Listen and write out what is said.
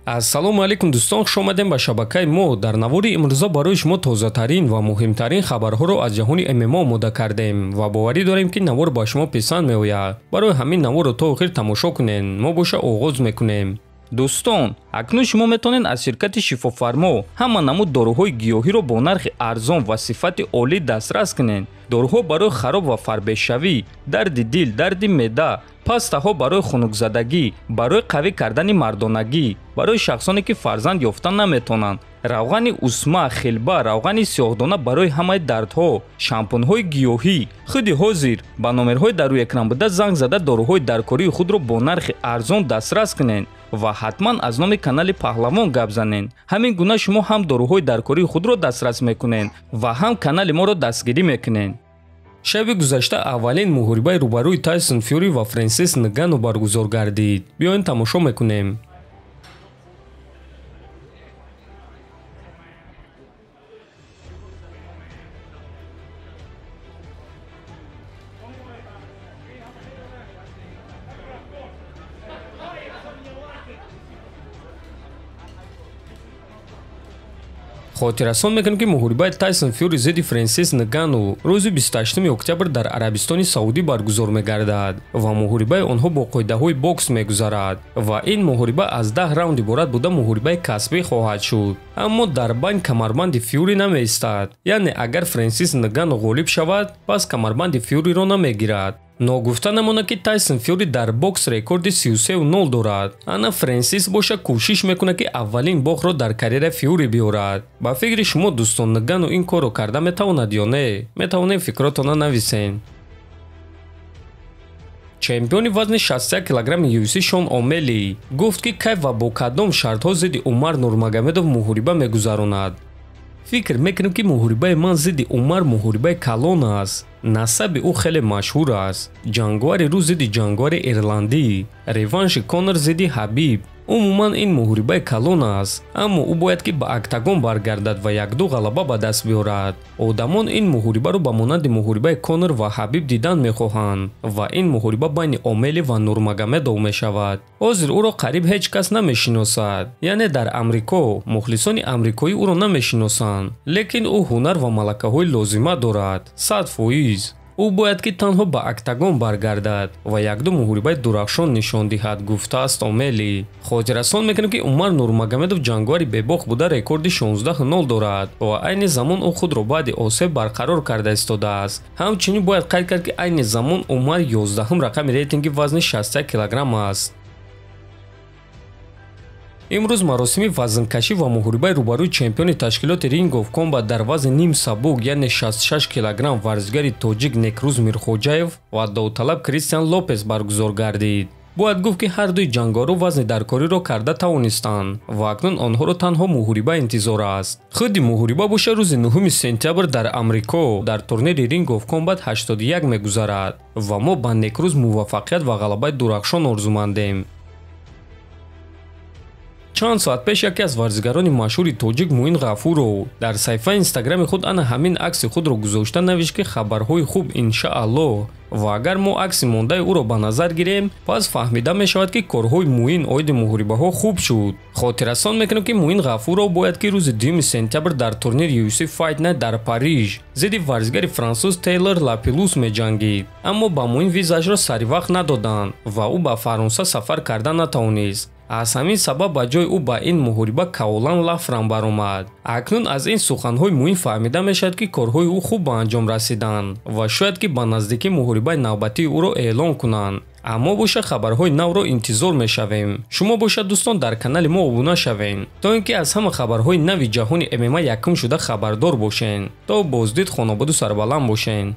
Ассалому алейкум дӯстон, хуш омадем ба шабакаи мо. Дар навори имрӯза барои шумо тозатарин ва муҳимтарин хабарҳоро аз ҷаҳони ММА омода кардем ва боварӣ дорем ки навор ба шумо писанд меояд. Барои ҳамин наворро то охир тамошо кунед. Мо боша оғоз мекунем. Дӯстон, акнун шумо метавонед аз ширкати Шифофармо ҳама намуд доруҳои гиёҳиро бо нархи арзон ва сифати олӣ дастрас кунед. Доруҳо барои хароб ва фарбешавӣ, дарди дил, дарди меъда, пастаҳо барои хунукзадагӣ, барои қавӣ кардани мардонагӣ, барои шахсоне ки фарзанд ёфта наметавонанд, равғани усма, хилба, равғани сиёҳдона барои ҳамаи дардҳо, шампунҳои гиёҳӣ. Худи ҳозир ба номерҳои дар рӯи экран буда занг зада доруҳои даркории худро бо нархи арзон дастрас кунед ва ҳатман аз номи канали Паҳлавон гап занед. Ҳамин гуна шумо ҳам доруҳои даркории худро дастрас мекунед ва ҳам канали моро дастгирӣ мекунед. шаби гузашта аввалин муҳорибаи рӯбарӯи Тайсон Фюри ва Фрэнсис Нгану баргузор гардид. биёед тамошо мекунем. хотиррасон мекунем ки муҳорибаи Тайсон Фюри зидди Фрэнсис Нгану рӯзи 28 октябр дар Арабистони Саудӣ баргузор мегардад ва муҳорибаи онҳо бо қоидаҳои бокс мегузарад ва ин муҳориба аз 10 раунд иборат буда муҳорибаи касбӣ хоҳад шуд. аммо дар байн камарбанди Фюри намеистад, яъне агар Фрэнсис Нгану ғолиб шавад, пас камарбанди Фюриро намегирад. Ногуфта намонад ки Тайсон Фюри дар бокс рекорди 33-0 дорад. ана Фрэнсис боша кӯшиш мекунад ки аввалин бохро дар карьераи Фюри биёрад. ба фикри шумо дӯстон, Нгану ин корро карда метавонад ё не? метавонед фикротонро нависен. чемпиони вазни 61 килограмми UFC Шон Омели гуфт ки кайф ва бо кадом шартҳо зидди Умар Нурмагомедов муҳориба мегузаронад. фикр мекунем ки муҳорибаи ман зидди Умар муҳорибаи калон аст. насаби ӯ хеле машҳур аст. ҷангуари рӯ зидди ҷангуари ирландӣ, реванши Конор зидди Ҳабиб. умуман ин муҳорибаи калон аст, аммо ӯ бояд ки ба октагон баргардад ва якду ғалаба ба даст биёрад. одамон ин муҳорибаро ба монанди муҳорибаи Конор ва Ҳабиб дидан мехоҳанд ва ин муҳориба байни Омели ва Нурмагомедов мешавад. ҳозир ӯро қариб ҳеҷ кас намешиносад, яъне дар амрико мухлисони амрикоӣ ӯро намешиносанд, лекин ӯ ҳунар ва малакаҳои лозима дорад. 100%. ӯ бояд ки танҳо ба октагон баргардад ва якду муҳорибаи дурахшон нишон диҳад, гуфтааст Омели. хотиррасон мекунем ки Умар Нурмагомедов ҷангуари бебох буда рекорди 16-0 дорад ва айни замон ӯ худро баъди осеб барқарор карда истодааст. ҳамчунин бояд қайд кард ки айни замон Умар 11-ум рақами рейтинги вазни 61 килограмм аст. имрӯз маросими вазнкашӣ ва муҳорибаи рӯбарӯи чемпиони ташкилоти Ring of Combat дар вазни ним сабук яъне 66 килограмм варзишгари тоҷик Некрӯз Мирхоҷаев ва довталаб Кристиан Лопес баргузор гардид. бояд гуфт ки ҳар дуи ҷангору вазни даркориро карда тавонистанд ва акнун онҳоро танҳо муҳориба интизор аст. худи муҳориба боша рӯзи 9 сентябр дар амрико дар турнири Ring of Combat 81 мегузарад ва мо ба Некрӯз муваффақият ва ғалабаи дурахшон орзумандем. чанд соат пеш яке аз варзигарони машҳури тоҷик Муин Ғафуров дар саҳифаи инстаграми худ ана ҳамин акси худро гузошта навишт ки хабарҳои хуб иншааллоҳ ва агар мо акси мондаи ӯро ба назар гирем, пас фаҳмида мешавад ки корҳои Муин оиди муҳорибаҳо хуб шуд. хотиррасон мекунем ки Муин Ғафуров бояд ки рӯзи 2 сентябр дар турнири UFC Fight Night дар Париж зидди варзигари франсуз Тейлор Лапилус меҷангид, аммо ба Муин визаашро саривақт надоданд ва ӯ ба Фаронса сафар карда натавонист. аз ҳамин сабаб ба ҷои ӯ ба ин муҳориба каволан лафрам баромад. акнун аз ин суханҳои Муин фаҳмида мешавад ки корҳои ӯ хуб ба анҷом расиданд ва шояд ки ба наздикӣ муҳорибаи навбатии ӯро эълон кунанд. аммо боша хабарҳои навро интизор мешавем. шумо боша дӯстон дар канали мо обуна шавен то ин ки аз ҳама хабарҳои нави ҷаҳони ММА якум шуда хабардор бошен. то боздид хонободу сарбаланд бошен.